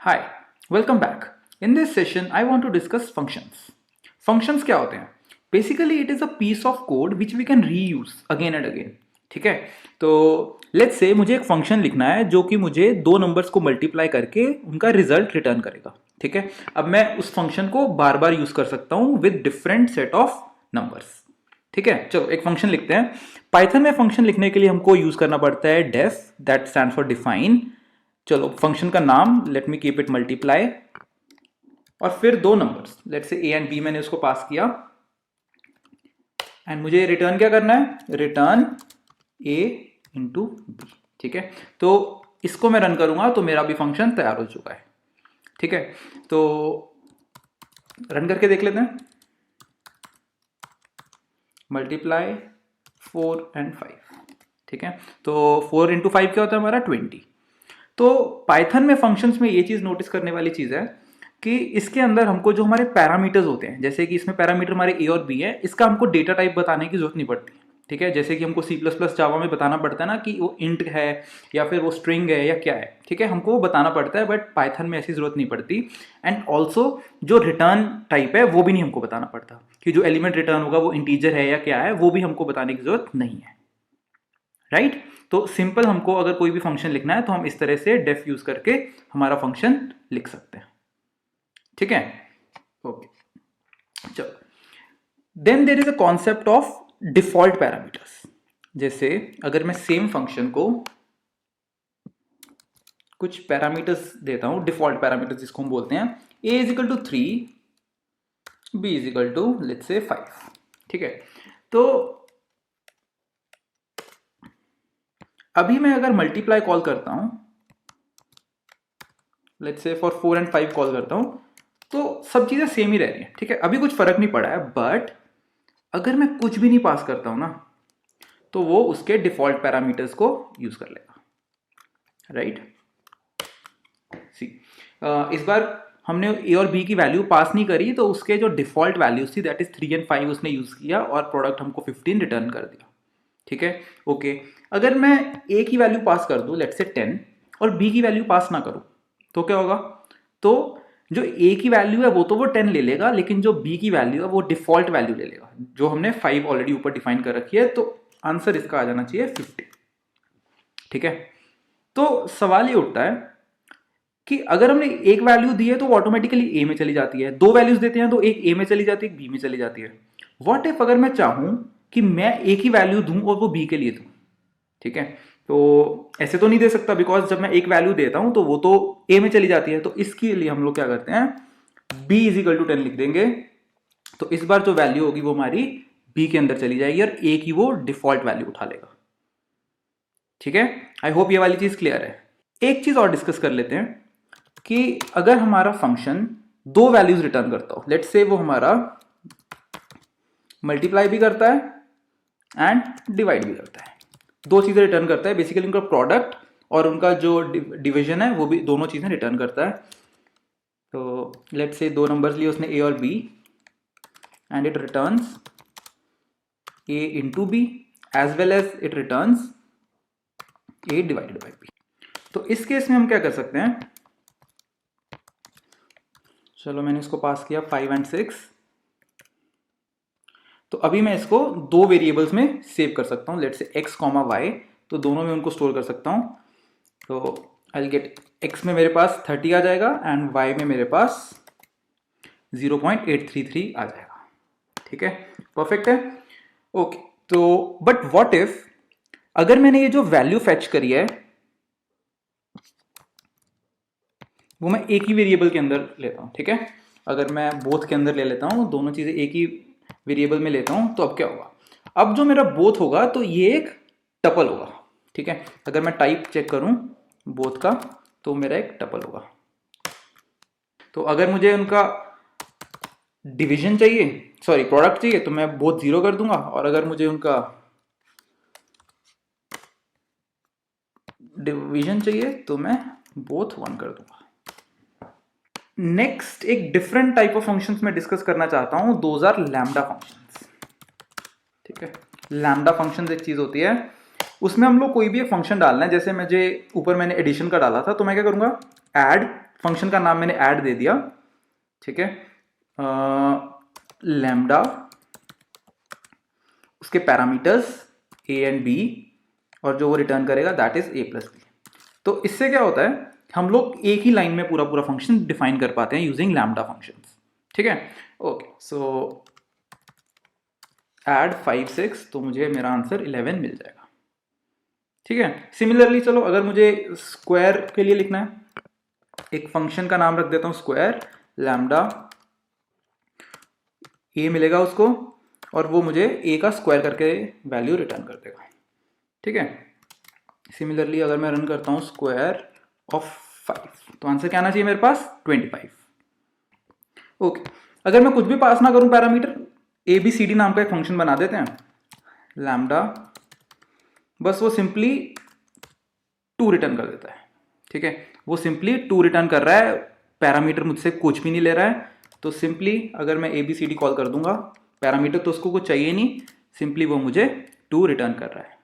Hi, welcome back. In this session, I want to discuss functions. Functions क्या होते हैं? Basically, it is a piece of code which we can reuse again and again. ठीक है, तो let's say मुझे एक function लिखना है जो कि मुझे दो नंबर्स को मल्टीप्लाई करके उनका रिजल्ट रिटर्न करेगा. ठीक है, अब मैं उस फंक्शन को बार बार यूज कर सकता हूँ with different set of numbers. ठीक है, चलो एक फंक्शन लिखते हैं. पाइथन में फंक्शन लिखने के लिए हमको यूज करना पड़ता है def, that stand for define. चलो फंक्शन का नाम let me keep it multiply और फिर दो नंबर्स लेट से ए एंड बी मैंने उसको पास किया एंड मुझे रिटर्न क्या करना है, रिटर्न ए इंटू बी. ठीक है, तो इसको मैं रन करूंगा तो मेरा भी फंक्शन तैयार हो चुका है. ठीक है, तो रन करके देख लेते हैं. Multiply 4 and 5. ठीक है, तो 4 into 5 क्या होता है हमारा 20. तो पाइथन में फंक्शंस में ये चीज़ नोटिस करने वाली चीज़ है कि इसके अंदर हमको जो हमारे पैरामीटर्स होते हैं, जैसे कि इसमें पैरामीटर हमारे ए और बी है, इसका हमको डेटा टाइप बताने की जरूरत नहीं पड़ती. ठीक है, जैसे कि हमको सी प्लस प्लस जावा में बताना पड़ता है ना कि वो इंट है या फिर वो स्ट्रिंग है या क्या है. ठीक है, हमको वो बताना पड़ता है, बट पाइथन में ऐसी जरूरत नहीं पड़ती. एंड ऑल्सो जो रिटर्न टाइप है वो भी नहीं हमको बताना पड़ता कि जो एलिमेंट रिटर्न होगा वो इंटीजर है या क्या है, वो भी हमको बताने की जरूरत नहीं है. राइट, तो सिंपल हमको अगर कोई भी फंक्शन लिखना है तो हम इस तरह से डेफ यूज करके हमारा फंक्शन लिख सकते हैं. ठीक है, ओके, चलो. Then there is a concept of default parameters. जैसे अगर मैं सेम फंक्शन को कुछ पैरामीटर्स देता हूं, डिफॉल्ट पैरामीटर्स जिसको हम बोलते हैं, a is equal to 3, b is equal to let's say 5. ठीक है, तो अभी मैं अगर मल्टीप्लाई कॉल करता हूं, let's say for 4 and 5 call करता हूं, तो सब चीजें सेम ही रह रही हैं. ठीक है, अभी कुछ फर्क नहीं पड़ा है, बट अगर मैं कुछ भी नहीं पास करता हूं ना, तो वो उसके डिफॉल्ट पैरामीटर्स को यूज कर लेगा. राइट, सी इस बार हमने ए और बी की वैल्यू पास नहीं करी, तो उसके जो डिफॉल्ट वैल्यूज थी दैट इज 3 and 5 उसने यूज किया और प्रोडक्ट हमको 15 रिटर्न कर दिया. ठीक है, ओके. अगर मैं ए की वैल्यू पास कर दूं लेट्स से 10 और बी की वैल्यू पास ना करूं, तो क्या होगा, तो जो ए की वैल्यू है वो तो वो 10 ले लेगा, लेकिन जो बी की वैल्यू है वो डिफॉल्ट वैल्यू ले लेगा जो हमने 5 ऑलरेडी ऊपर डिफाइन कर रखी है. तो आंसर इसका आ जाना चाहिए 50. ठीक है, तो सवाल ये उठता है कि अगर हमने एक वैल्यू दी है तो वो ऑटोमेटिकली ए में चली जाती है, दो वैल्यूज देते हैं तो एक ए में चली जाती है, एक बी में चली जाती है. व्हाट इफ अगर मैं चाहूं कि मैं ए की वैल्यू दूं और वो बी के लिए दूं. ठीक है, तो ऐसे तो नहीं दे सकता बिकॉज जब मैं एक वैल्यू देता हूं तो वो तो ए में चली जाती है. तो इसके लिए हम लोग क्या करते हैं, b इज इक्वल टू 10 लिख देंगे. तो इस बार जो वैल्यू होगी वो हमारी b के अंदर चली जाएगी और a की वो डिफॉल्ट वैल्यू उठा लेगा. ठीक है, आई होप ये वाली चीज क्लियर है. एक चीज और डिस्कस कर लेते हैं कि अगर हमारा फंक्शन दो वैल्यूज रिटर्न करता हो, लेट्स से वो हमारा मल्टीप्लाई भी करता है एंड डिवाइड भी करता है, दो चीजें रिटर्न करता है. बेसिकली उनका प्रोडक्ट और उनका जो डिवीजन है वो भी दोनों चीजें रिटर्न करता है. तो लेट्स से दो नंबर्स लिए उसने ए और B and it returns A into B as well as it returns A divided by B. तो इस केस में हम क्या कर सकते हैं, चलो मैंने इसको पास किया 5 and 6. तो अभी मैं इसको दो वेरिएबल्स में सेव कर सकता हूँ, let's say x comma Y, तो दोनों में उनको स्टोर कर सकता हूँ. तो आई विल गेट x में मेरे पास 30 आ जाएगा एंड y में मेरे पास 0.833 आ जाएगा. ठीक है, परफेक्ट है, ओके. तो बट व्हाट इफ अगर मैंने ये जो वैल्यू फेच करी है वो मैं एक ही वेरिएबल के अंदर लेता हूँ. ठीक है, अगर मैं बोथ के अंदर ले लेता हूँ, दोनों चीजें एक ही वेरिएबल में लेता हूँ, तो अब क्या होगा, अब जो मेरा बोथ होगा तो ये एक टपल होगा. ठीक है, अगर मैं टाइप चेक करूं बोथ का तो मेरा एक टपल होगा. तो अगर मुझे उनका डिवीजन चाहिए, सॉरी प्रोडक्ट चाहिए, तो मैं बोथ 0 कर दूंगा, और अगर मुझे उनका डिवीजन चाहिए तो मैं बोथ 1 कर दूंगा. नेक्स्ट एक डिफरेंट टाइप ऑफ फंक्शंस मैं डिस्कस करना चाहता हूं, दोज आर लैम्डा फंक्शंस. ठीक है, लैम्डा फंक्शंस एक चीज होती है, उसमें हम लोग कोई भी एक फंक्शन डालना है. जैसे मुझे ऊपर मैंने एडिशन का डाला था, तो मैं क्या करूंगा, ऐड फंक्शन का नाम मैंने ऐड दे दिया, ठीक है, लैम्डा, उसके पैरामीटर्स ए एंड बी, और जो वो रिटर्न करेगा that is A plus B. तो इससे क्या होता है, हम लोग एक ही लाइन में पूरा पूरा फंक्शन डिफाइन कर पाते हैं यूजिंग लैम्डा फंक्शंस, ठीक है। ओके, सो ऐड 5 6, तो मुझे मेरा आंसर 11 मिल जाएगा, ठीक है। सिमिलरली चलो अगर मुझे स्क्वायर के लिए लिखना है, एक फंक्शन का नाम रख देता हूं स्क्वायर, लैम्डा ए मिलेगा उसको, और वो मुझे ए का स्क्वायर करके वैल्यू रिटर्न कर देगा, ठीक है। सिमिलरली अगर मैं रन करता हूं स्क्वायर ऑफ 5, तो आंसर क्या आना चाहिए मेरे पास, 25। ओके, अगर मैं कुछ भी पास ना करूं parameter, A B C D नाम का एक फंक्शन बना देते हैं, लैम्डा, बस वो सिंपली 2 रिटर्न कर देता है, ठीक है। वो सिंपली 2 रिटर्न कर रहा है, पैरामीटर मुझसे कुछ भी नहीं ले रहा है। तो सिंपली अगर मैं A B C D call कर दूंगा, पैरामीटर तो उसको कुछ चाहिए नहीं, सिंपली वो मुझे 2 रिटर्न कर रहा है।